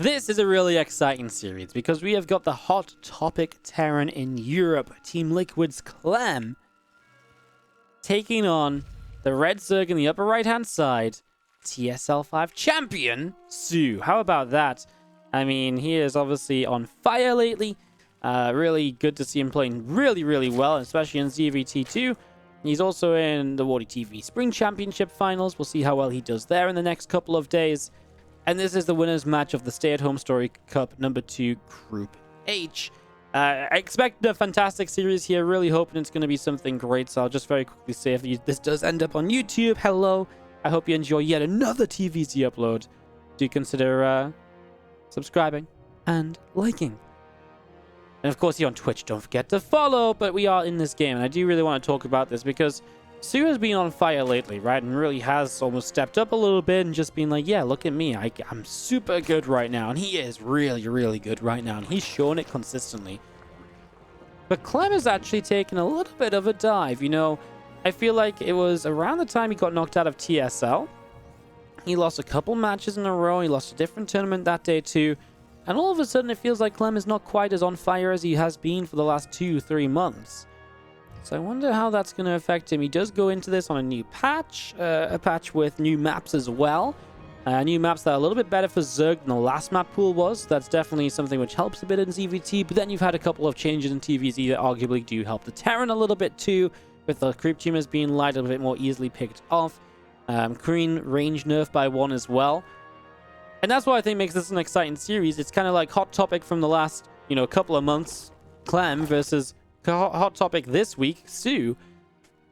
This is a really exciting series because we have got the hot topic Terran in Europe, Team Liquid's Clem, taking on the red Zerg in the upper right-hand side, TSL5 champion, soO. How about that? I mean, he is obviously on fire lately. Really good to see him playing really well, especially in ZvT 2. He's also in the WardiTV Spring Championship Finals. We'll see how well he does there in the next couple of days. And this is the winner's match of the Stay At HomeStory Cup number 2 Group H. I expect a fantastic series here. Really hoping it's going to be something great. So I'll just very quickly say, if this does end up on YouTube, hello. I hope you enjoy yet another TVZ upload. Do consider subscribing and liking. And of course, here on Twitch, don't forget to follow. But we are in this game, and I do really want to talk about this because soO has been on fire lately, right? And really has almost stepped up a little bit and just been like, yeah, look at me. I'm super good right now. And he is really good right now. And he's shown it consistently. But Clem has actually taken a little bit of a dive. You know, I feel like it was around the time he got knocked out of TSL. He lost a couple matches in a row. He lost a different tournament that day too. And all of a sudden, it feels like Clem is not quite as on fire as he has been for the last 2-3 months. So I wonder how that's going to affect him. He does go into this on a new patch, a patch with new maps as well. New maps that are a little bit better for Zerg than the last map pool was. That's definitely something which helps a bit in ZvT. But then you've had a couple of changes in TVZ that arguably do help the Terran a little bit too, with the creep tumors being light, a little bit more easily picked off. Green range nerf by 1 as well. And that's what I think makes this an exciting series. It's kind of like hot topic from the last, couple of months, Clem versus hot topic this week, soO.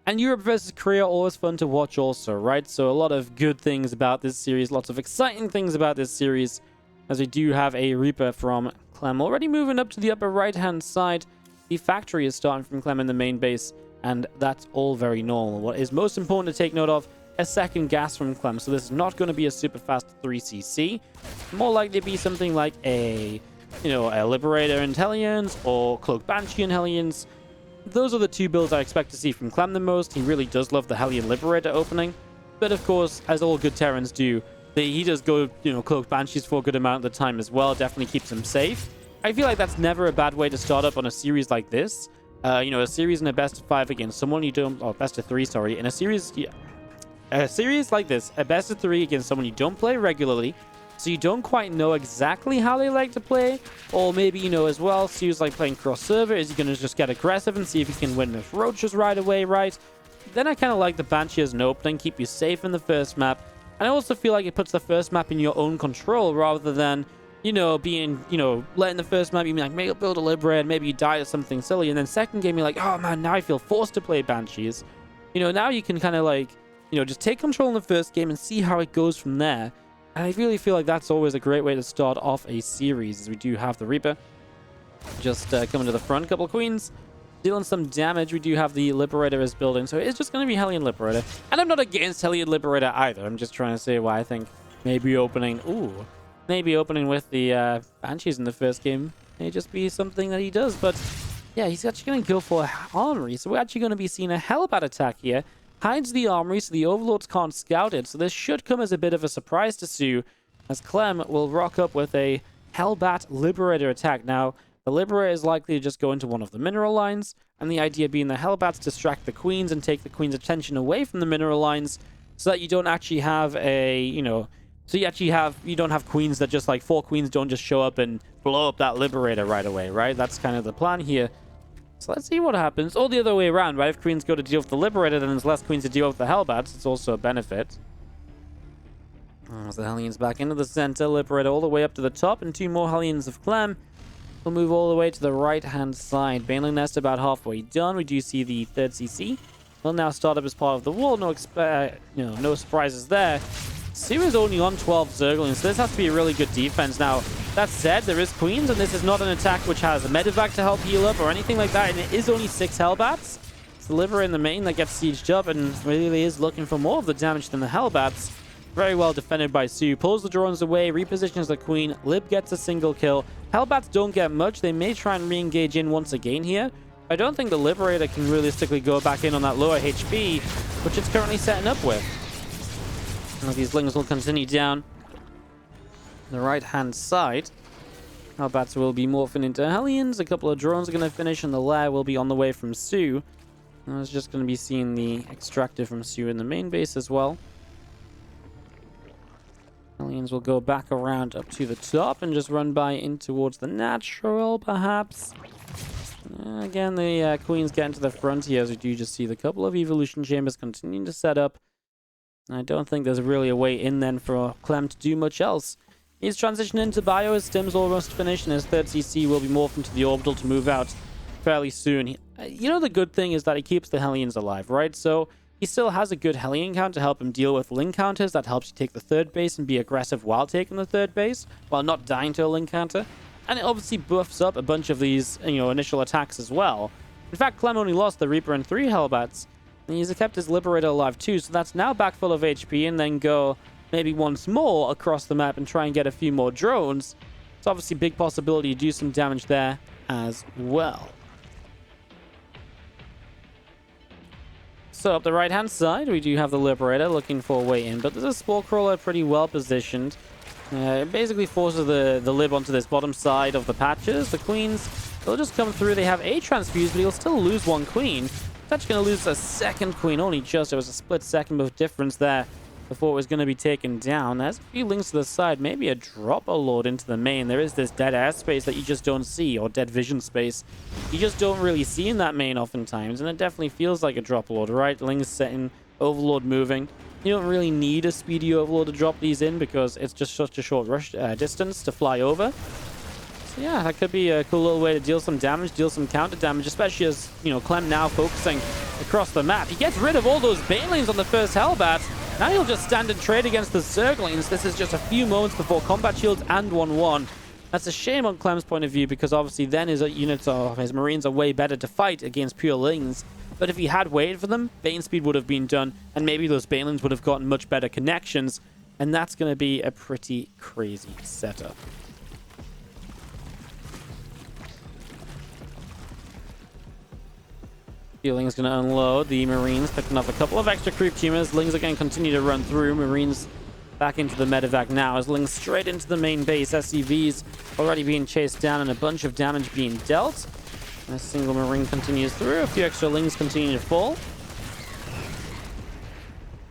And Europe versus Korea, always fun to watch also, right? So a lot of good things about this series, lots of exciting things about this series, as we do have a Reaper from Clem already moving up to the upper right-hand side. The factory is starting from Clem in the main base, and that's all very normal. What is most important to take note of, a second gas from Clem. So this is not going to be a super fast 3cc. More likely to be something like a Liberator and Hellions or Cloak Banshee and Hellions. Those are the two builds I expect to see from Clem the most. He really does love the Hellion Liberator opening. But of course, as all good Terrans do, he does go, Cloak Banshees for a good amount of the time as well. Definitely keeps him safe. I feel like that's never a bad way to start up on a series like this. A series in a best of 5 against someone you don't... or best of 3, sorry. In a series... Yeah, a series like this, a best of 3 against someone you don't play regularly, so you don't quite know exactly how they like to play, or maybe, as well, soO's like playing cross-server. Is he going to just get aggressive and see if he can win with roaches right away, right? Then I kind of like the Banshee as an opening, keep you safe in the first map, and I also feel like it puts the first map in your own control, rather than, being, letting the first map, you mean like, maybe build a Liberator, maybe you die or something silly, and then second game, you're like, oh man, now I feel forced to play Banshees. Now you can kind of like, just take control in the first game and see how it goes from there. And I really feel like that's always a great way to start off a series, as we do have the Reaper just coming to the front. Couple of Queens, dealing some damage. We do have the Liberator as building, so it's just going to be Hellion Liberator. And I'm not against Hellion Liberator either. I'm just trying to say why I think maybe opening with the Banshees in the first game may just be something that he does. But yeah, he's actually going to go for Armory, so we're actually going to be seeing a Hellbat attack here. Hides the Armory so the Overlords can't scout it, so this should come as a bit of a surprise to soO, as Clem will rock up with a Hellbat Liberator attack. Now, the Liberator is likely to just go into one of the mineral lines, and the idea being the Hellbats distract the Queens and take the Queen's attention away from the mineral lines, so that you don't actually have a, you don't have Queens that just like 4 Queens don't just show up and blow up that Liberator right away, right? That's kind of the plan here. So let's see what happens. Or the other way around, right? If Queens go to deal with the Liberator, then there's less Queens to deal with the Hellbats. It's also a benefit. As the Hellions back into the center, Liberator all the way up to the top, and 2 more Hellions of Clem. We'll move all the way to the right-hand side. Baneling Nest about halfway done. We do see the 3rd CC. Will now start up as part of the wall. No surprises there. soO is only on 12 Zerglings, so this has to be a really good defense. Now, that said, there is Queens, and this is not an attack which has a Medivac to help heal up or anything like that, and it is only 6 Hellbats. It's the Liberator in the main that gets sieged up and really is looking for more of the damage than the Hellbats. Very well defended by soO. Pulls the drones away, repositions the Queen. Lib gets a single kill. Hellbats don't get much. They may try and re-engage in once again here. I don't think the Liberator can realistically go back in on that lower HP, which it's currently setting up with. These Lings will continue down. the right-hand side. Hellbats will be morphing into Hellions. A couple of drones are going to finish, and the lair will be on the way from soO. I was just going to be seeing the extractor from soO in the main base as well. Hellions will go back around up to the top and just run by in towards the natural, perhaps. Again, the Queens get into the front here, as we do just see the couple of evolution chambers continuing to set up. I don't think there's really a way in then for Clem to do much else. He's transitioning into bio, his stim's almost finished, and his third CC will be morphed into the orbital to move out fairly soon. You know, the good thing is that he keeps the Hellions alive, right? So he still has a good Hellion count to help him deal with link counters. That helps you take the third base and be aggressive while taking the third base, while not dying to a link counter. And it obviously buffs up a bunch of these, initial attacks as well. In fact, Clem only lost the Reaper and 3 Hellbats, and he's kept his Liberator alive too, so that's now back full of HP, and then go maybe once more across the map and try and get a few more drones. It's obviously a big possibility to do some damage there as well. So up the right-hand side, we do have the Liberator looking for a way in, but there's a Spore Crawler pretty well positioned. It basically forces the Lib onto this bottom side of the patches. The Queens, they'll just come through. They have a Transfuse, but he'll still lose one Queen. He's actually going to lose a second Queen, only just. It was a split second of difference there before it was going to be taken down. There's a few links to the side, maybe a Dropper Lord into the main. There is this dead air space that you just don't see, or dead vision space. You just don't really see in that main oftentimes, and it definitely feels like a Dropper Lord, right? Links setting, Overlord moving. You don't really need a speedy Overlord to drop these in because it's just such a short rush distance to fly over. So yeah, that could be a cool little way to deal some damage, deal some counter damage, especially as, Clem now focusing across the map. He gets rid of all those Banelings on the first Hellbat. Now he'll just stand and trade against the Zerglings. This is just a few moments before combat shields and 1-1. That's a shame on Clem's point of view, because obviously then his units of his Marines are way better to fight against pure Lings. But if he had waited for them, Bane speed would have been done, and maybe those Banelings would have gotten much better connections, and that's going to be a pretty crazy setup. Ling's going to unload the Marines, picking up a couple of extra creep tumors. Lings are going to continue to run through. Marines back into the medevac now as Lings straight into the main base. SCVs already being chased down and a bunch of damage being dealt. A single Marine continues through. A few extra Lings continue to fall.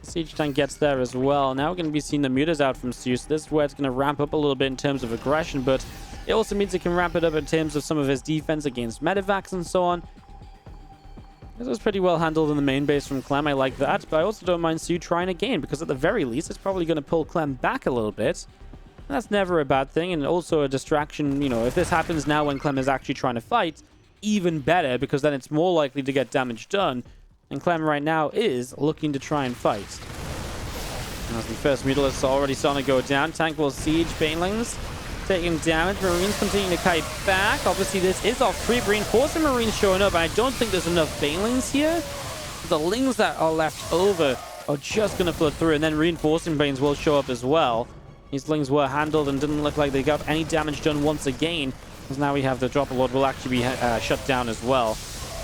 Siege tank gets there as well. Now we're going to be seeing the mutas out from soO. So this is where it's going to ramp up a little bit in terms of aggression, but it also means it can ramp it up in terms of some of his defense against medevacs and so on. This was pretty well handled in the main base from Clem. I like that, but I also don't mind soO trying again, because at the very least, it's probably going to pull Clem back a little bit. And that's never a bad thing, and also a distraction. If this happens now when Clem is actually trying to fight, even better, because then it's more likely to get damage done. And Clem right now is looking to try and fight. As the first Mutalisks are already starting to go down. Tank will siege Banelings, taking damage. Marines continuing to kite back. Obviously, this is off creep. Reinforcing Marines showing up, and I don't think there's enough Banelings here. The Lings that are left over are just going to flood through, and then reinforcing Banes will show up as well. These Lings were handled and didn't look like they got any damage done once again, because now we have the Dropper Lord will actually be shut down as well.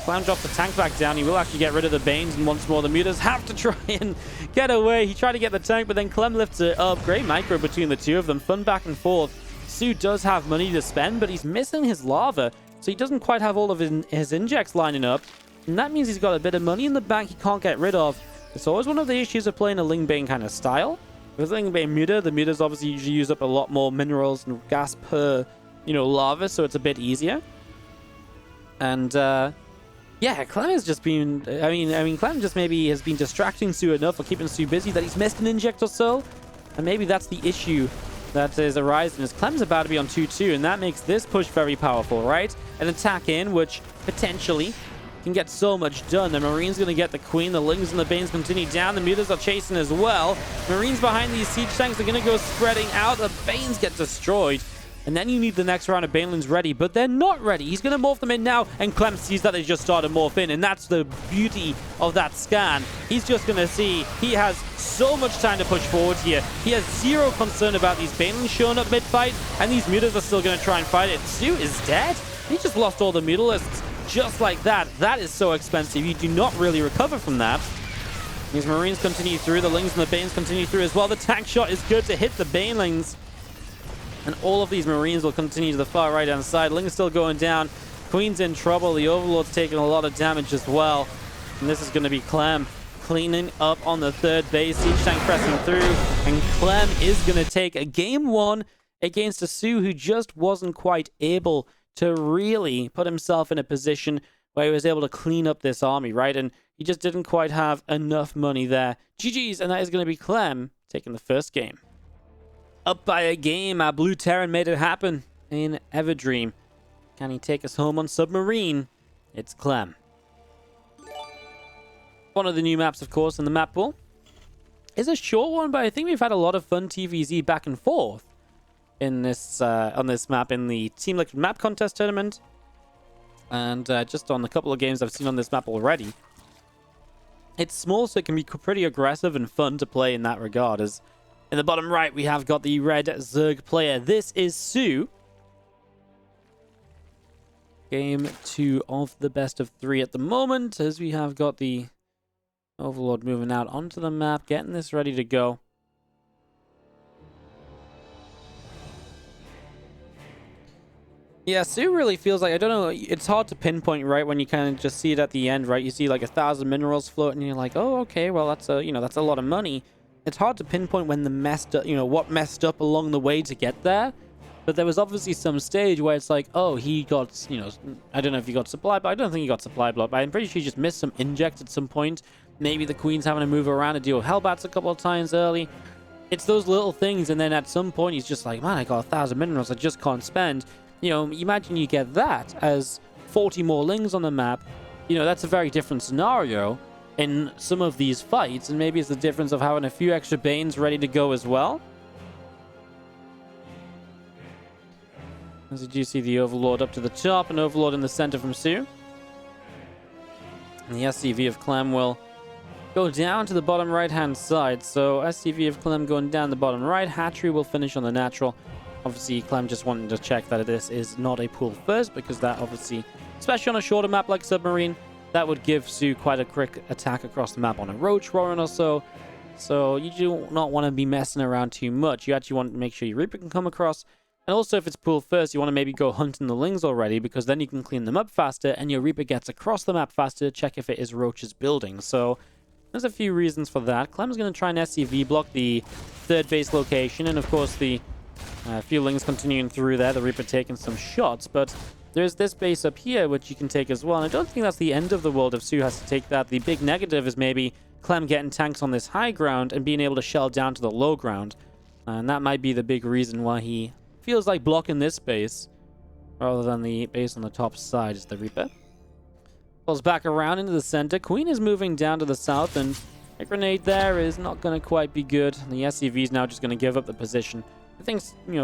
Clem drops the tank back down. He will actually get rid of the Banes, and once more the mutas have to try and get away. He tried to get the tank, but then Clem lifts it up. Great micro between the two of them. Fun back and forth. soO does have money to spend, but he's missing his lava, so he doesn't quite have all of his injects lining up, and that means he's got a bit of money in the bank he can't get rid of. It's always one of the issues of playing a Lingbane kind of style. With Lingbane muta, the mutas obviously usually use up a lot more minerals and gas per, lava, so it's a bit easier. And, yeah, Clem has just been, Clem just maybe has been distracting soO enough or keeping soO busy that he's missed an inject or so, and maybe that's the issue that is arising, as Clem's about to be on 2-2, and that makes this push very powerful, right? An attack in, which potentially can get so much done. The Marine's going to get the Queen, the Lings and the Banes continue down, the mutas are chasing as well. Marines behind these siege tanks are going to go spreading out, the Banes get destroyed, and then you need the next round of Banelings ready, but they're not ready. He's going to morph them in now, and Clem sees that they just started to morph in, and that's the beauty of that scan. He's just going to see he has so much time to push forward here. He has zero concern about these Banelings showing up mid-fight, and these mutas are still going to try and fight it. soO is dead. He just lost all the Mutalisks just like that. That is so expensive. You do not really recover from that. These Marines continue through. The Lings and the Banes continue through as well. The tank shot is good to hit the Banelings. And all of these Marines will continue to the far right-hand side. Ling's still going down. Queen's in trouble. The Overlord's taking a lot of damage as well. And this is going to be Clem cleaning up on the third base. Siege tank pressing through. And Clem is going to take a game one against a soO who just wasn't quite able to really put himself in a position where he was able to clean up this army, right? And he just didn't quite have enough money there. GG's, and that is going to be Clem taking the first game. Up by a game, our Blue Terran made it happen in Everdream. Can he take us home on Submarine? It's Clem. One of the new maps, of course, in the map pool is a short one, but I think we've had a lot of fun TVZ back and forth in this on this map in the Team Liquid map contest tournament, and just on a couple of games I've seen on this map already. It's small, so it can be pretty aggressive and fun to play in that regard. As in the bottom right, we have got the red Zerg player. This is soO. Game 2 of the best of 3 at the moment, as we have got the Overlord moving out onto the map, getting this ready to go. Yeah, soO really feels like, I don't know, it's hard to pinpoint, right, when you kind of just see it at the end, right? You see like 1,000 minerals floating, and you're like, oh, okay, well, that's a, that's a lot of money. It's hard to pinpoint when the messed up, what messed up along the way to get there. But there was obviously some stage where it's like, oh, he got, I don't know if he got supply, but I don't think he got supply block, but I'm pretty sure he just missed some inject at some point. Maybe the Queen's having to move around and deal with Hellbats a couple of times early. It's those little things, and then at some point he's just like, man, I got 1,000 minerals I just can't spend. Imagine you get that as 40 more Lings on the map. That's a very different scenario in some of these fights, and maybe it's the difference of having a few extra Banes ready to go as well. As you do see the Overlord up to the top, and Overlord in the center from soO. And the SCV of Clem will go down to the bottom right-hand side. So SCV of Clem going down the bottom right. Hatchery will finish on the natural. Obviously, Clem just wanted to check that this is not a pool first, because that obviously, especially on a shorter map like Submarine, that would give soO quite a quick attack across the map on a Roach Warren or so. So you do not want to be messing around too much. You actually want to make sure your Reaper can come across. And also, if it's pool first, you want to maybe go hunting the Lings already, because then you can clean them up faster, and your Reaper gets across the map faster to check if it is Roach's building. So there's a few reasons for that. Clem's going to try and SCV block the third base location, and of course the few Lings continuing through there, the Reaper taking some shots, but there's this base up here which you can take as well, and I don't think that's the end of the world if soO has to take that. The big negative is maybe Clem getting tanks on this high ground and being able to shell down to the low ground, and that might be the big reason why he feels like blocking this base rather than the base on the top side. Is the Reaper pulls back around into the center. Queen is moving down to the south, and a grenade there is not going to quite be good. The SCV is now just going to give up the position. I think,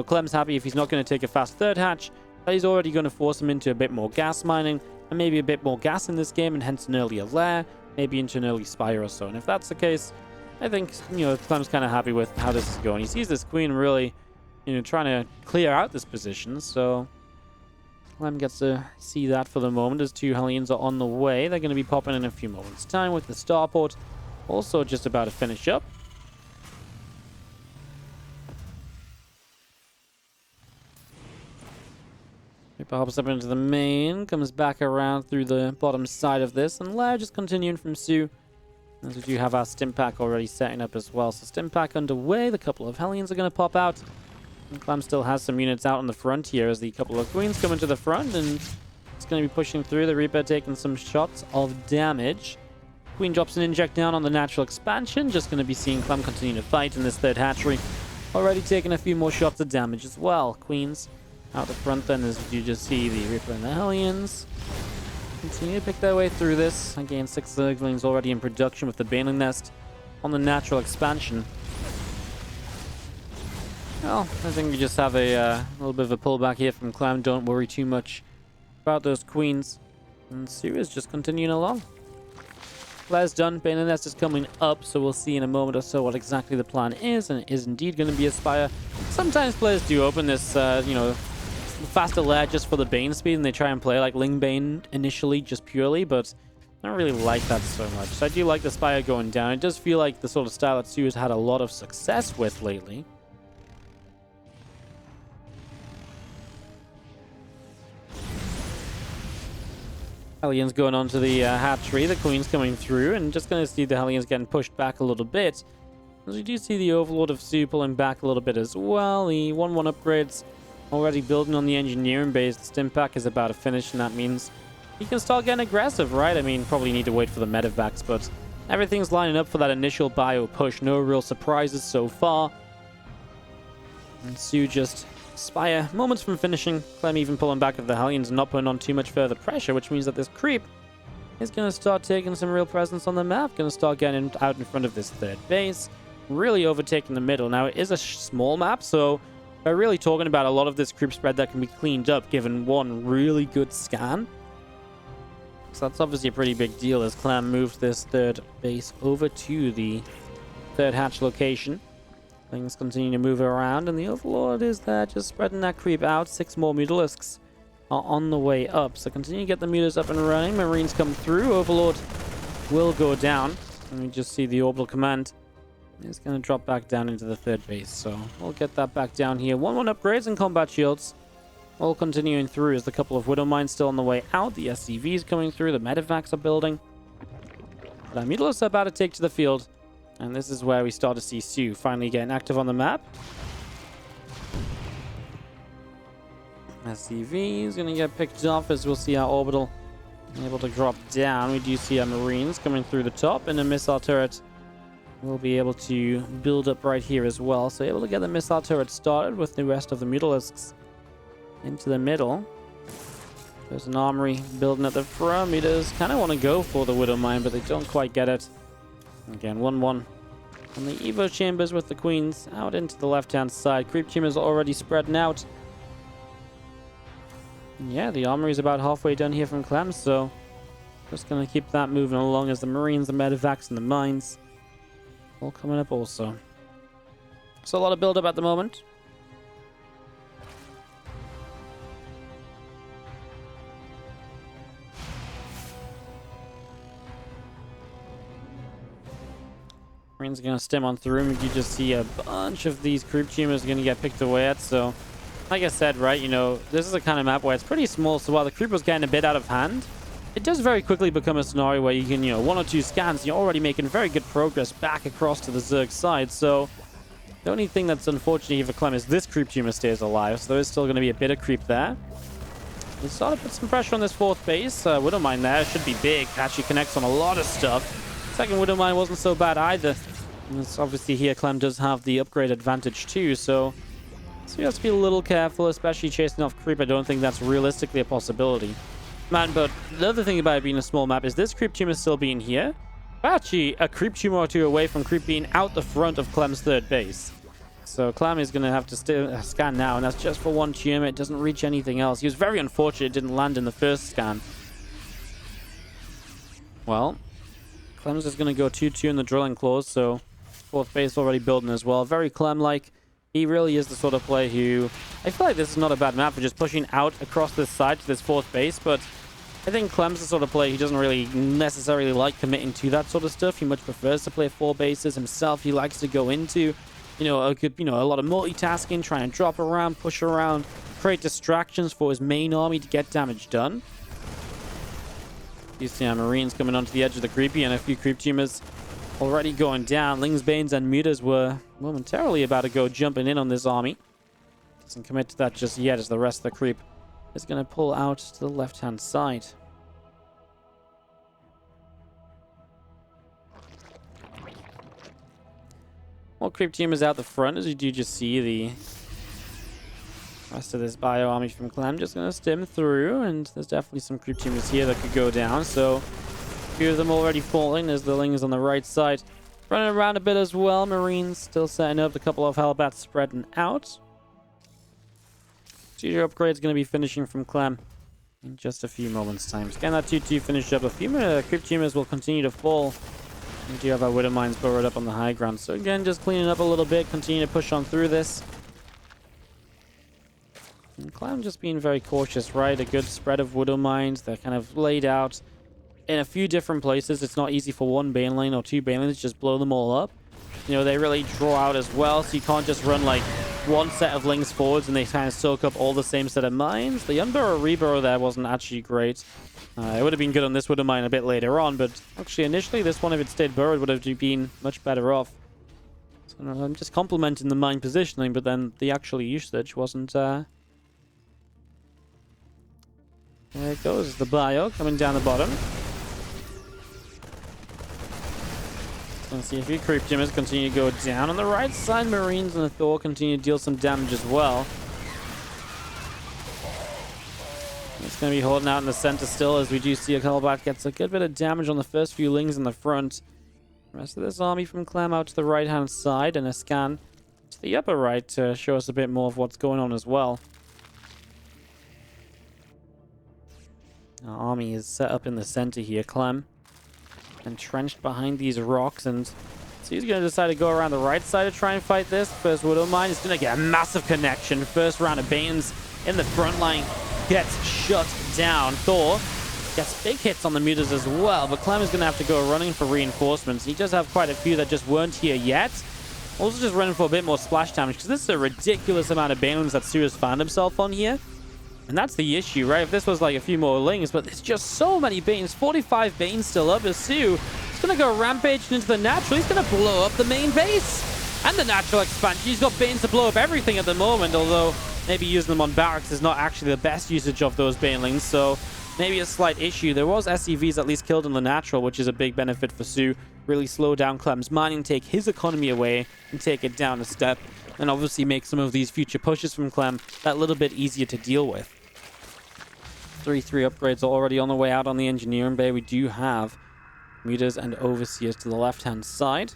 Clem's happy if he's not going to take a fast third hatch, but he's already going to force him into a bit more gas mining, and maybe a bit more gas in this game, and hence an earlier lair, maybe into an early Spire or so. And if that's the case, I think, Clem's kind of happy with how this is going. He sees this Queen really, trying to clear out this position, so Clem gets to see that for the moment as 2 Hellions are on the way. They're going to be popping in a few moments' time with the starport also just about to finish up. Reaper hops up into the main, comes back around through the bottom side of this, and lair just continuing from soO. As we do have our stim pack already setting up as well. So stim pack underway, the couple of Hellions are going to pop out. And Clem still has some units out on the front here as the couple of Queens come into the front, and it's going to be pushing through. The Reaper taking some shots of damage. Queen drops an inject down on the natural expansion. Just going to be seeing Clem continue to fight in this third hatchery. Already taking a few more shots of damage as well. Queens out the front then, as you just see the Reaper and the Hellions continue to pick their way through this. Again, 6 Zerglings already in production with the Baneling Nest on the natural expansion. Well, I think we just have a little bit of a pullback here from Clem. Don't worry too much about those Queens. And soO is just continuing along. Lair's done. Baneling Nest is coming up, so we'll see in a moment or so what exactly the plan is, and it is indeed going to be a Spire. Sometimes players do open this, faster lair just for the Bane speed, and they try and play like Ling Bane initially, just purely, but I don't really like that so much. So I do like the Spire going down. It does feel like the sort of style that soO has had a lot of success with lately. Hellions going onto the hatchery. The Queen's coming through, and just going to see the Hellions getting pushed back a little bit. As we do see the Overlord of soO pulling back a little bit as well. The 1-1 upgrades already building on the engineering base. The stim pack is about to finish, and that means he can start getting aggressive, right? I mean, probably need to wait for the medevacs, but everything's lining up for that initial bio push. No real surprises so far. And soO just Spire moments from finishing. Clem even pulling back at the Hellions and not putting on too much further pressure, which means that this creep is going to start taking some real presence on the map. Going to start getting out in front of this third base. Really overtaking the middle. Now, it is a small map, so we're really talking about a lot of this creep spread that can be cleaned up given one really good scan. So that's obviously a pretty big deal as Clem moves this third base over to the third hatch location. Things continue to move around, and the Overlord is there just spreading that creep out. 6 more Mutalisks are on the way up, so continue to get the Mutas up and running. Marines come through. Overlord will go down. And we just see the Orbital Command is going to drop back down into the third base, so we'll get that back down here. 1-1 upgrades and combat shields all continuing through as the couple of Widow Mines still on the way out. The SCVs coming through. The medevacs are building. But Mutalisks are about to take to the field. And this is where we start to see soO finally getting active on the map. SCV is going to get picked off as we'll see our Orbital able to drop down. We do see our Marines coming through the top, and a missile turret will be able to build up right here as well. So able to get the missile turret started with the rest of the Mutalisks into the middle. There's an armory building at the front. Meters kind of want to go for the Widow Mine, but they don't quite get it. Again, 1-1 on the Evo chambers with the Queens out into the left-hand side. Creep tumors are already spreading out. And yeah, the armory is about halfway done here from Clem, so just going to keep that moving along as the Marines, the medevacs, and the mines all coming up also. So a lot of build-up at the moment. Marines are going to stem on through, and you just see a bunch of these creep tumors going to get picked away at. So, like I said, right, you know, this is a kind of map where it's pretty small, so while the creep was getting a bit out of hand, it does very quickly become a scenario where you can, you know, 1 or 2 scans, you're already making very good progress back across to the Zerg side. So, the only thing that's unfortunate here for Clem is this creep tumor stays alive, so there is still going to be a bit of creep there. We start to put some pressure on this 4th base. Widow Mine there should be big. Actually connects on a lot of stuff. Second Widow Mine wasn't so bad either. And it's obviously here Clem does have the upgrade advantage too, so you have to be a little careful, especially chasing off creep. I don't think that's realistically a possibility. Man, but the other thing about it being a small map is this creep tumor still being here. We're actually a creep tumor or 2 away from creep being out the front of Clem's 3rd base. So Clem is going to have to scan now, and that's just for 1 tumor. It doesn't reach anything else. He was very unfortunate it didn't land in the first scan. Well, Clem's is going to go 2-2 in the drilling clause, so 4th base already building as well. Very Clem-like. He really is the sort of player who... I feel like this is not a bad map for just pushing out across this side to this 4th base, but I think Clem's the sort of player who doesn't really necessarily like committing to that sort of stuff. He much prefers to play 4 bases himself. He likes to go into, you know, a lot of multitasking, try and drop around, push around, create distractions for his main army to get damage done. You see our Marines coming onto the edge of the creepy, and a few creep tumors already going down. Lings, Banes, and Mutas were momentarily about to go jumping in on this army. Doesn't commit to that just yet, as the rest of the creep is going to pull out to the left-hand side. More creep tumors out the front, as you do just see the rest of this bio army from Clem just going to stem through, and there's definitely some creep tumors here that could go down, so a few of them already falling as the Lings on the right side running around a bit as well. Marines still setting up, a couple of Hellbats spreading out. Studio upgrade's going to be finishing from Clem in just a few moments' time. Getting that 2-2 finished up. A few creep tumors will continue to fall. We do have our Widow Mines burrowed up on the high ground, so again, just cleaning up a little bit, continue to push on through this. And Clem just being very cautious, right? A good spread of Widow Mines. They're kind of laid out in a few different places. It's not easy for 1 Bane lane or 2 Bane lanes to just blow them all up. You know, they really draw out as well, so you can't just run like one set of links forwards and they kind of soak up all the same set of mines. The unburrow reburrow there wasn't actually great. It would have been good on this Widow Mine a bit later on, but actually initially this one, if it stayed burrowed, would have been much better off. So I'm just complimenting the mine positioning, but then the actual usage wasn't... There it goes, the bio coming down the bottom. Let's see if your creep jimmers continue to go down on the right side. Marines and the Thor continue to deal some damage as well. It's going to be holding out in the center still, as we do see a Callback gets a good bit of damage on the first few lings in the front. The rest of this army from Clem out to the right-hand side, and a scan to the upper right to show us a bit more of what's going on as well. Our army is set up in the center here. Clem entrenched behind these rocks, and so he's going to decide to go around the right side to try and fight this. First Widow Mine is going to get a massive connection. First round of Banes in the front line gets shut down. Thor gets big hits on the mutas as well, but Clem is going to have to go running for reinforcements. He does have quite a few that just weren't here yet. Also just running for a bit more splash damage, because this is a ridiculous amount of Banes that soO has found himself on here. And that's the issue, right? If this was like a few more lings, but there's just so many Banes. 45 Banes still up as soO is going to go rampaging into the natural. He's going to blow up the main base and the natural expansion. He's got Banes to blow up everything at the moment, although maybe using them on barracks is not actually the best usage of those Banelings, so maybe a slight issue. There was SCVs at least killed in the natural, which is a big benefit for soO. Really slow down Clem's mining, take his economy away, and take it down a step, and obviously make some of these future pushes from Clem that little bit easier to deal with. 3-3 upgrades are already on the way out on the engineering bay. We do have mutas and overseers to the left-hand side.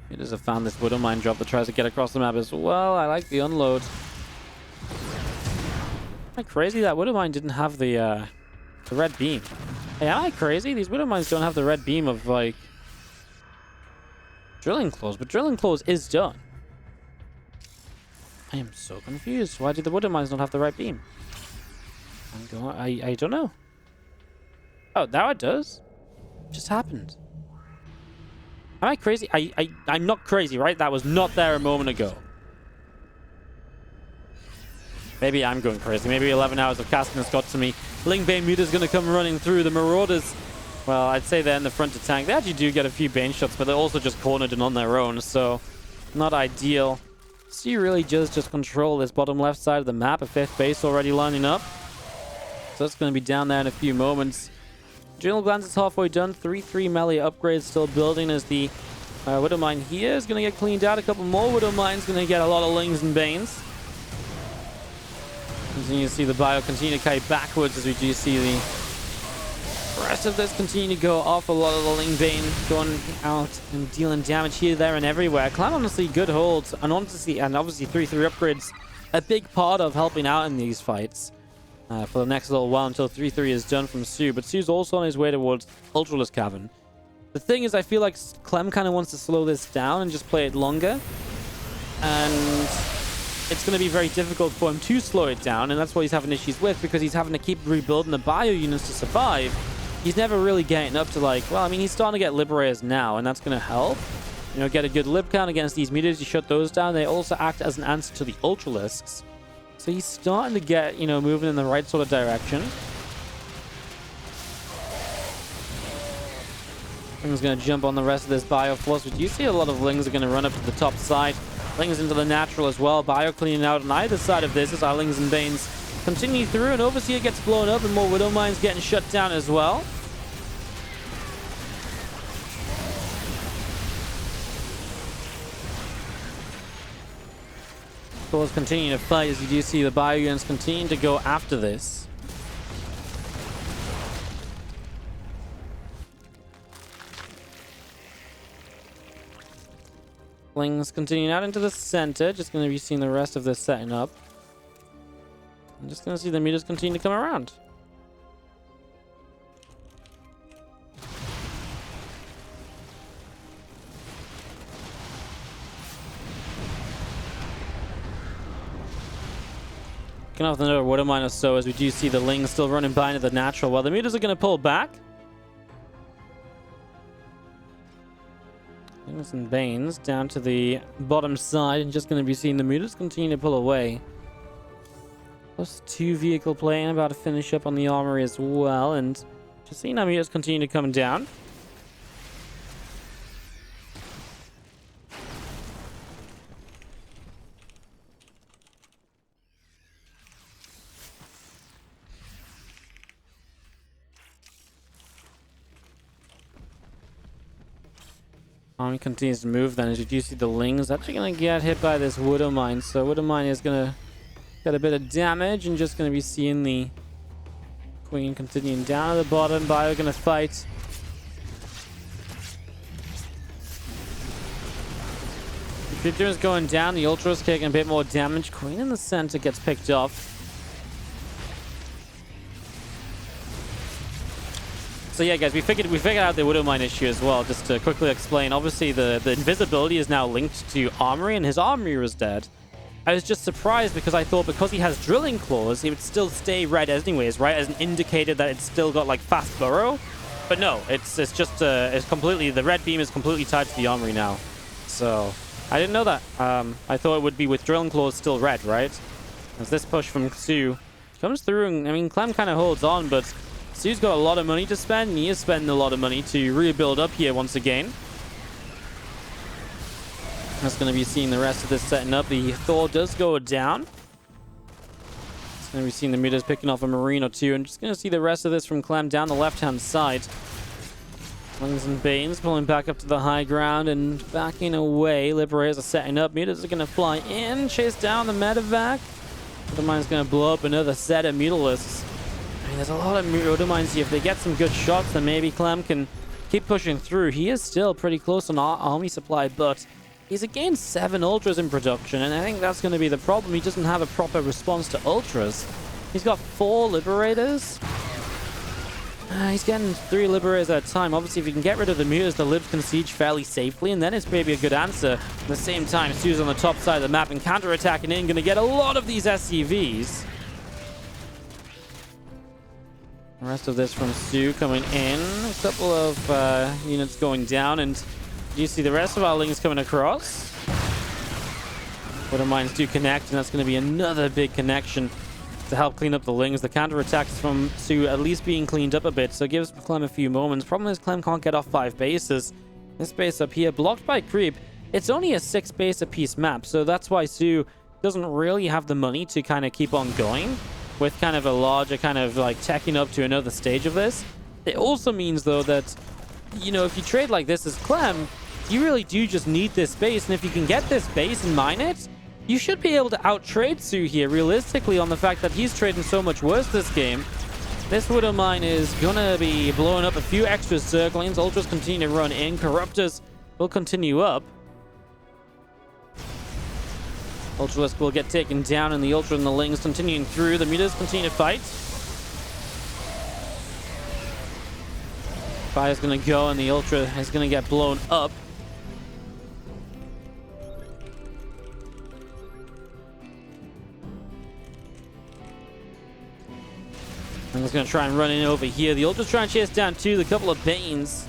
Mutas have found this Widow Mine drop that tries to get across the map as well. I like the unload. Am I crazy that Widow Mine didn't have the red beam? Hey, am I crazy? These Widow Mines don't have the red beam of, like, Drilling Claws, but Drilling Claws is done. I am so confused. Why did the Widow Mines not have the right beam? I don't know. Oh, now it does? What just happened? Am I crazy? I'm not crazy, right? That was not there a moment ago. Maybe I'm going crazy. Maybe 11 hours of casting has got to me. Lingbane Muta's going to come running through. The Marauders, well, I'd say they're in the front to tank. They actually do get a few Bane shots, but they're also just cornered and on their own, so not ideal. soO really just control this bottom left side of the map. A 5th base already lining up. So it's going to be down there in a few moments. Adrenal Glands is halfway done. 3-3 melee upgrades still building as the Widow Mine here is going to get cleaned out. A couple more Widow Mines going to get a lot of Lings and Banes. Continue to see the bio continue to kite backwards as we do see the rest of this continue to go off. A lot of the Ling Bane going out and dealing damage here, there, and everywhere. Clan honestly good holds, and obviously 3-3 upgrades a big part of helping out in these fights for the next little while until 3-3 is done from soO. But soO's also on his way towards Ultralisk Cavern. The thing is, I feel like Clem kind of wants to slow this down and just play it longer, and it's going to be very difficult for him to slow it down, and that's what he's having issues with, because he's having to keep rebuilding the bio units to survive. He's never really getting up to, like, well, I mean, he's starting to get Liberators now, and that's going to help. You know, get a good lib count against these mutas. You shut those down. They also act as an answer to the Ultralisks. So he's starting to get, you know, moving in the right sort of direction. He's going to jump on the rest of this bio force, but you see a lot of Lings are going to run up to the top side. Lings into the natural as well. Bio cleaning out on either side of this as our Lings and Banes continue through, and Overseer gets blown up, and more Widow Mines getting shut down as well. Thor's continuing to fight as you do see the bio units continuing to go after this. Lings continuing out into the center. Just going to be seeing the rest of this setting up. I'm just going to see the mutas continue to come around. Looking off the note of Widow Mine or so, as we do see the Lings still running by into the natural, while the mutas are going to pull back. Wings and Banes down to the bottom side, and just going to be seeing the Mutas continue to pull away. Plus 2 vehicle play, and about to finish up on the armory as well, and just seeing our Mutas continue to come down. Army continues to move then, as you do see the Lings actually going to get hit by this Widow Mine. So Widow Mine is going to get a bit of damage, and just going to be seeing the Queen continuing down at the bottom. Bio going to fight. The Future is going down, the Ultra is taking a bit more damage. Queen in the center gets picked off. So yeah, guys, we figured out the Widow Mine issue as well. Just to quickly explain, obviously the invisibility is now linked to Armory, and his Armory was dead. I was just surprised because I thought because he has Drilling Claws, he would still stay red anyways, right? As an indicator that it's still got like fast burrow. But no, it's just it's completely, the red beam is completely tied to the Armory now. So I didn't know that. I thought it would be with Drilling Claws still red, right? As this push from soO comes through, and I mean Clem kind of holds on, but soO's got a lot of money to spend, and he is spending a lot of money to rebuild up here once again. That's going to be seeing the rest of this setting up. The Thor does go down. It's going to be seeing the Mutas picking off a Marine or two, and just going to see the rest of this from Clem down the left-hand side. Wings and Banes pulling back up to the high ground and backing away. Liberators are setting up. Mutas are going to fly in, chase down the medevac. The mine's going to blow up another set of Mutalisks. I mean, there's a lot of Widow Mines here. If they get some good shots, then maybe Clem can keep pushing through. He is still pretty close on army supply, but he's again 7 Ultras in production, and I think that's going to be the problem. He doesn't have a proper response to Ultras. He's got 4 Liberators. He's getting 3 Liberators at a time. Obviously, if you can get rid of the Mutas, the Libs can siege fairly safely, and then it's maybe a good answer. At the same time, soO's on the top side of the map and counter-attacking in, going to get a lot of these SCVs. The rest of this from soO coming in. A couple of units going down, and you see the rest of our Lings coming across. Widow Mines do connect, and that's going to be another big connection to help clean up the Lings. The counterattacks from soO at least being cleaned up a bit, so it gives Clem a few moments. Problem is Clem can't get off 5 bases. This base up here, blocked by creep. It's only a 6 base apiece map, so that's why soO doesn't really have the money to kind of keep on going with kind of a larger kind of like teching up to another stage of this. It also means though that, you know, if you trade like this as Clem, you really do just need this base, and if you can get this base and mine it, you should be able to out-trade soO here realistically on the fact that he's trading so much worse this game. This Widow Mine is gonna be blowing up a few extra circlings. Ultras continue to run in. Corruptors will continue up. Ultralisk will get taken down, and the Ultra and the Lings continuing through. The Mutas continue to fight. Fire's going to go, and the Ultra is going to get blown up. And he's going to try and run in over here. The Ultra's trying to chase down 2. The couple of Banes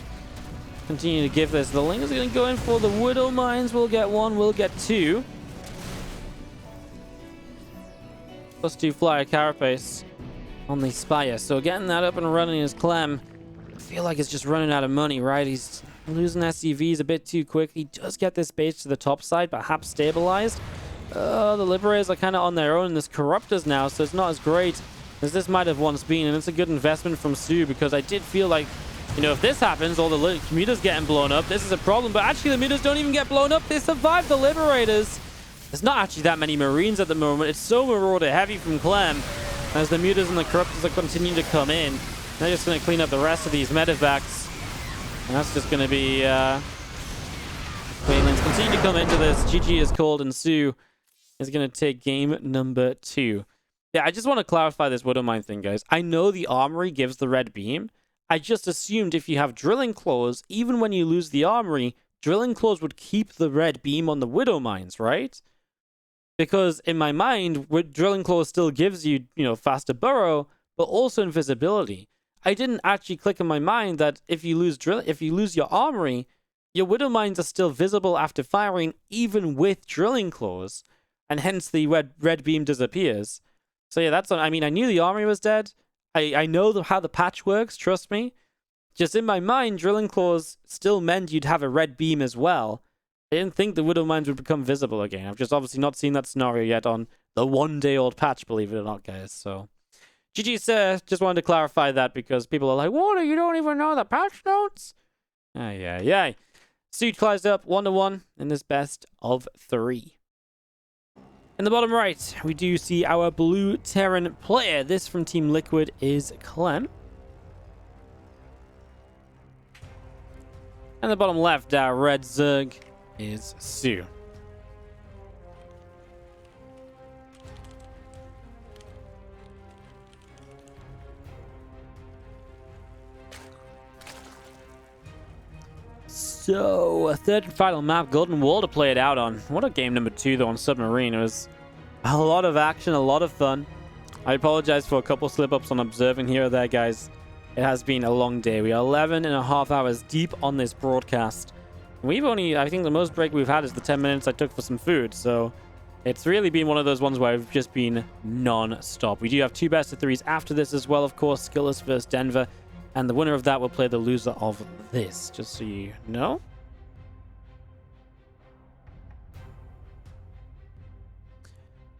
continue to give this. The Lings are going to go in for the Widow Mines. We'll get 1, we'll get 2. Plus 2 Flyer Carapace on the Spire. So getting that up and running is Clem. I feel like it's just running out of money, right? He's losing SCVs a bit too quick. He does get this base to the top side, perhaps stabilized. The Liberators are kind of on their own. There's Corruptors now, so it's not as great as this might have once been. And it's a good investment from soO, because I did feel like, you know, if this happens, all the Mutas getting blown up, this is a problem. But actually, the Mutas don't even get blown up. They survive the Liberators. There's not actually that many Marines at the moment. It's so Marauder heavy from Clem, as the Mutas and the Corruptors are continuing to come in. They're just going to clean up the rest of these medevacs. And that's just going to be... Queenlands continue to come into this. GG is called, and soO is going to take game number 2. Yeah, I just want to clarify this Widow Mine thing, guys. I know the Armory gives the red beam. I just assumed if you have Drilling Claws, even when you lose the Armory, Drilling Claws would keep the red beam on the Widow Mines, right? Because in my mind, Drilling Claws still gives you, you know, faster burrow, but also invisibility. I didn't actually click in my mind that if you lose your Armory, your Widow Mines are still visible after firing, even with drilling claws, and hence the red beam disappears. So yeah, I mean, I knew the army was dead. I know how the patch works, trust me. Just in my mind, drilling claws still meant you'd have a red beam as well. I didn't think the Widow Mines would become visible again. I've just obviously not seen that scenario yet on the 1-day-old patch, believe it or not, guys. So, GG, sir. Just wanted to clarify that because people are like, "What? You don't even know the patch notes?" Yeah. Suit closed up 1-1 in this best of 3. In the bottom right, we do see our blue Terran player. This from Team Liquid is Clem. And the bottom left, our red Zerg is soO. So, a third and final map, Golden Wall to play it out on. What a game number 2, though, on Submarine. It was a lot of action, a lot of fun. I apologize for a couple slip-ups on observing here or there, guys. It has been a long day. We are 11.5 hours deep on this broadcast. We've only, I think the most break we've had is the 10 minutes I took for some food. So it's really been one of those ones where I've just been non-stop. We do have 2 best of 3s after this as well, of course. Skilless versus Denver. And the winner of that will play the loser of this, just so you know.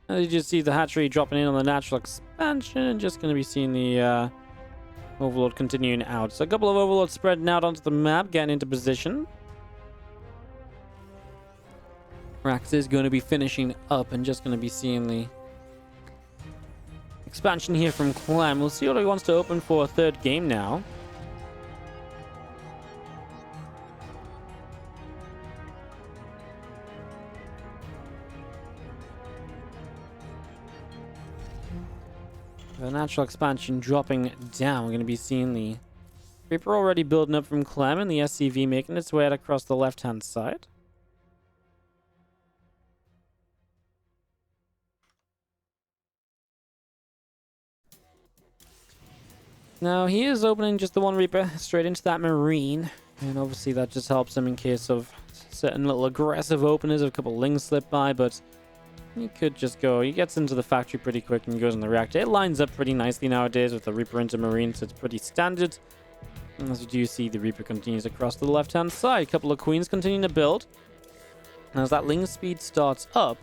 Now you just see the hatchery dropping in on the natural expansion. And just going to be seeing the Overlord continuing out. So a couple of Overlords spreading out onto the map, getting into position. Rax is going to be finishing up and just going to be seeing the expansion here from Clem. We'll see what he wants to open for a third game now. The natural expansion dropping down. We're going to be seeing the Reaper already building up from Clem and the SCV making its way out across the left-hand side. Now, he is opening just the one Reaper straight into that Marine. And obviously that just helps him in case of certain little aggressive openers. A couple Lings slip by, but he could just go. He gets into the factory pretty quick and goes in the reactor. It lines up pretty nicely nowadays with the Reaper into Marine, so it's pretty standard. And as you do see, the Reaper continues across to the left-hand side. A couple of Queens continuing to build. And as that Ling speed starts up,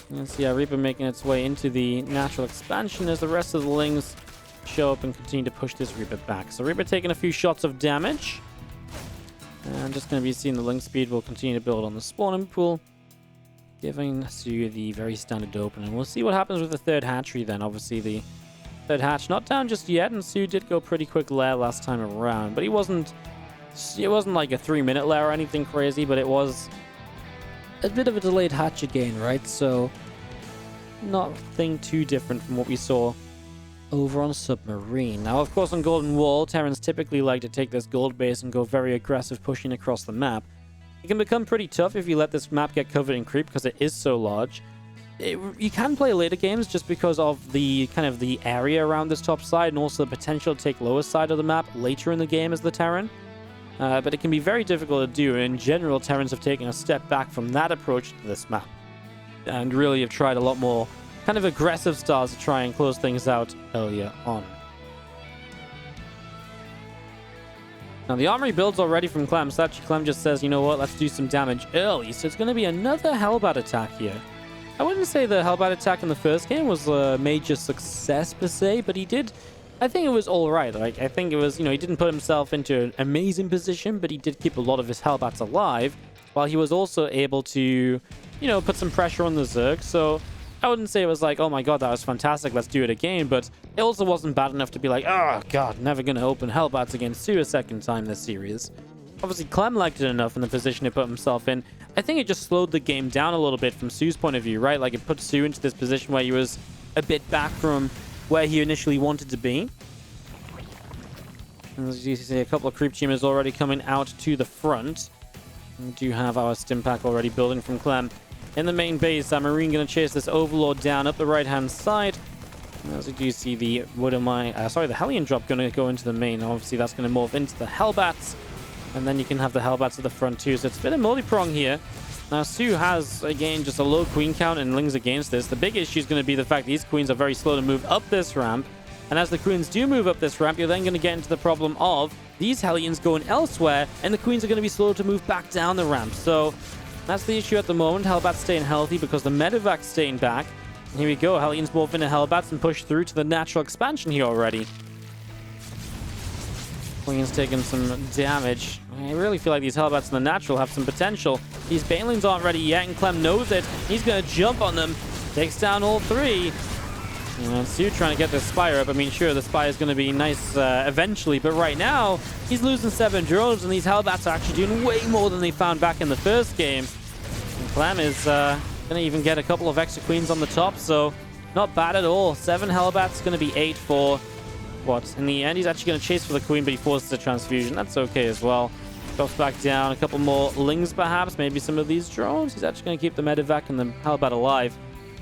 you can see our Reaper making its way into the natural expansion as the rest of the Lings show up and continue to push this Reaper back. So Reaper taking a few shots of damage. And just going to be seeing the Ling speed will continue to build on the spawning pool, giving soO the very standard open. And we'll see what happens with the third hatchery then. Obviously the third hatch not down just yet, and soO did go pretty quick lair last time around, but it wasn't like a 3-minute lair or anything crazy, but it was a bit of a delayed hatch again, right? So nothing too different from what we saw over on Submarine. Now, of course, on Golden Wall, Terrans typically like to take this gold base and go very aggressive, pushing across the map. It can become pretty tough if you let this map get covered in creep because it is so large. You can play later games just because of the kind of the area around this top side and also the potential to take lower side of the map later in the game as the Terran. But it can be very difficult to do. In general, Terrans have taken a step back from that approach to this map and really have tried a lot more kind of aggressive styles to try and close things out earlier on. Now, the armory builds already from Clem, so actually Clem just says, you know what, let's do some damage early. So it's going to be another Hellbat attack here. I wouldn't say the Hellbat attack in the first game was a major success per se, but he did, I think it was all right. Like, I think it was, you know, he didn't put himself into an amazing position, but he did keep a lot of his Hellbats alive, while he was also able to, you know, put some pressure on the Zerg. So I wouldn't say it was like, oh my god, that was fantastic, let's do it again, but it also wasn't bad enough to be like, oh god, never gonna open Hellbats against soO a second time this series. Obviously, Clem liked it enough in the position he put himself in. I think it just slowed the game down a little bit from soO's point of view, right? Like, it put soO into this position where he was a bit back from where he initially wanted to be. And as you see, a couple of creep teamers already coming out to the front. We do have our stim pack already building from Clem. In the main base, our Marine going to chase this Overlord down up the right-hand side. As you do see the the Hellion drop going to go into the main. Obviously, that's going to morph into the Hellbats. And then you can have the Hellbats at the front too. So it's a bit of multi-prong here. Now, soO has, again, just a low queen count and lings against this. The big issue is going to be the fact these queens are very slow to move up this ramp. And as the queens do move up this ramp, you're then going to get into the problem of these Hellions going elsewhere, and the queens are going to be slow to move back down the ramp. So that's the issue at the moment. Hellbats staying healthy because the Medevac's staying back. And here we go. Hellions morph into Hellbats and push through to the natural expansion here already. Queen's taking some damage. I really feel like these Hellbats in the natural have some potential. These Banelings aren't ready yet, and Clem knows it. He's going to jump on them. Takes down all three. And soO trying to get the Spire up. I mean, sure, the Spire is going to be nice eventually, but right now, he's losing 7 drones, and these Hellbats are actually doing way more than they found back in the first game. And Clem is going to even get a couple of extra queens on the top, so not bad at all. 7 Hellbats, going to be 8 for what? In the end, he's actually going to chase for the queen, but he forces a transfusion. That's okay as well. Drops back down. A couple more lings, perhaps. Maybe some of these drones. He's actually going to keep the Medevac and the Hellbat alive.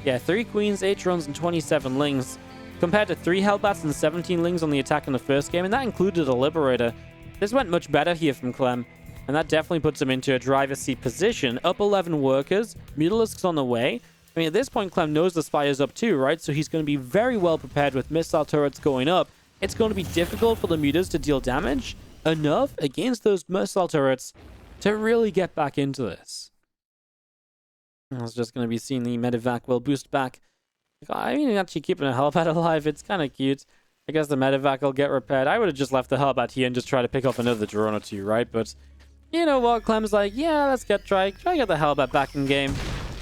Yeah, 3 queens, 8 drones, and 27 lings. Compared to 3 Hellbats and 17 lings on the attack in the first game, and that included a Liberator. This went much better here from Clem, and that definitely puts him into a driver's seat position. Up 11 workers, Mutalisks on the way. I mean, at this point, Clem knows the Spire's up too, right? So he's going to be very well prepared with missile turrets going up. It's going to be difficult for the Mutas to deal damage enough against those missile turrets to really get back into this. I was just going to be seeing the Medevac will boost back. I mean, actually keeping a Hellbat alive, it's kind of cute. I guess the Medevac will get repaired. I would have just left the Hellbat here and just try to pick up another drone or two, right? But you know what? Clem's like, yeah, let's try get the Hellbat back in game.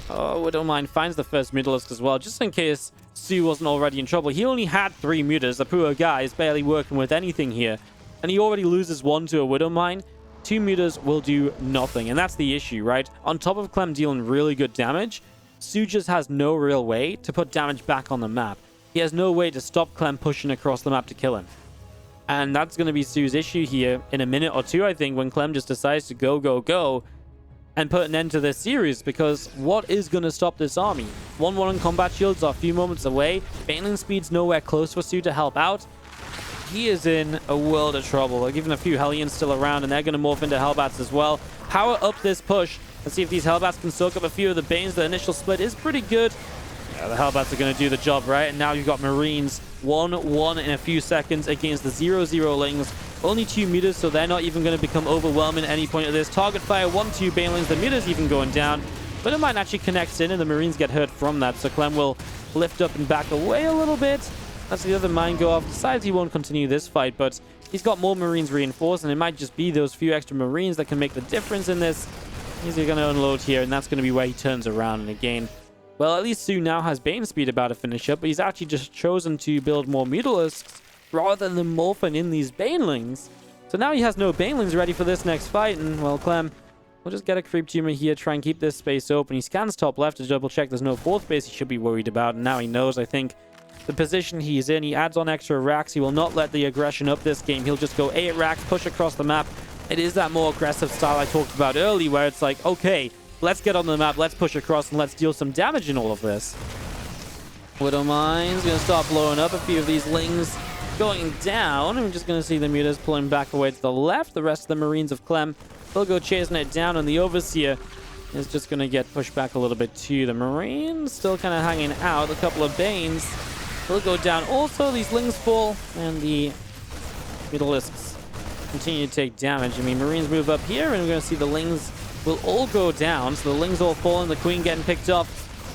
Oh, I don't mind. Finds the first Mutalisk as well, just in case soO wasn't already in trouble. He only had 3 Mutas. The poor guy is barely working with anything here. And he already loses 1 to a Widowmine. 2 Mutas will do nothing, and that's the issue, right? On top of Clem dealing really good damage, soO just has no real way to put damage back on the map. He has no way to stop Clem pushing across the map to kill him. And that's going to be soO's issue here in a minute or two, I think, when Clem just decides to go, and put an end to this series, because what is going to stop this army? 1-1 on combat shields are a few moments away. Baneling speed's nowhere close for soO to help out. He is in a world of trouble. Like, even a few Hellions still around, and they're going to morph into Hellbats as well. Power up this push. Let's see if these Hellbats can soak up a few of the Banes. The initial split is pretty good. Yeah, the Hellbats are going to do the job, right? And now you've got Marines 1-1 in a few seconds against the 0-0 Lings. Only 2 Mutas, so they're not even going to become overwhelming at any point of this. Target fire, 1-2 Banelings. The Mutas even going down. But it might actually connect in, and the Marines get hurt from that. So Clem will lift up and back away a little bit. That's the other mine go off. Decides he won't continue this fight, but he's got more Marines reinforced, and it might just be those few extra Marines that can make the difference in this. He's going to unload here, and that's going to be where he turns around. And again, well, at least soO now has Bane speed about to finish up, but he's actually just chosen to build more Mutalisks rather than morphing in these Banelings. So now he has no Banelings ready for this next fight, and, well, Clem will just get a creep tumor here, try and keep this space open. He scans top left to double check there's no 4th space he should be worried about, and now he knows, I think, the position he's in. He adds on extra racks. He will not let the aggression up this game. He'll just go 8 racks, push across the map. It is that more aggressive style I talked about early, where it's like, okay, let's get on the map, let's push across, and let's deal some damage in all of this. Widowmine's going to start blowing up. A few of these Lings going down. I'm just going to see the Mutas pulling back away to the left. The rest of the Marines of Clem will go chasing it down, and the Overseer is just going to get pushed back a little bit too. The Marines still kind of hanging out. A couple of Banes will go down. Also, these Lings fall, and the Mutalisks continue to take damage. I mean, Marines move up here, and we're going to see the Lings will all go down. So the Lings all falling, the Queen getting picked up,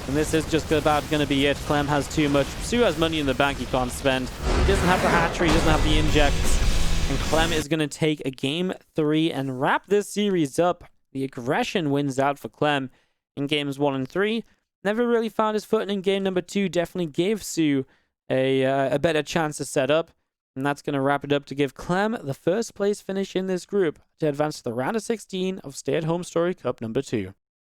and this is just about going to be it. Clem has too much. soO has money in the bank he can't spend. He doesn't have the hatchery, he doesn't have the injects, and Clem is going to take a game 3 and wrap this series up. The aggression wins out for Clem in games 1 and 3. Never really found his footing in game number 2. Definitely gave soO a better chance to set up. And that's going to wrap it up to give Clem the first place finish in this group to advance to the round of 16 of Stay At HomeStory Cup number 2.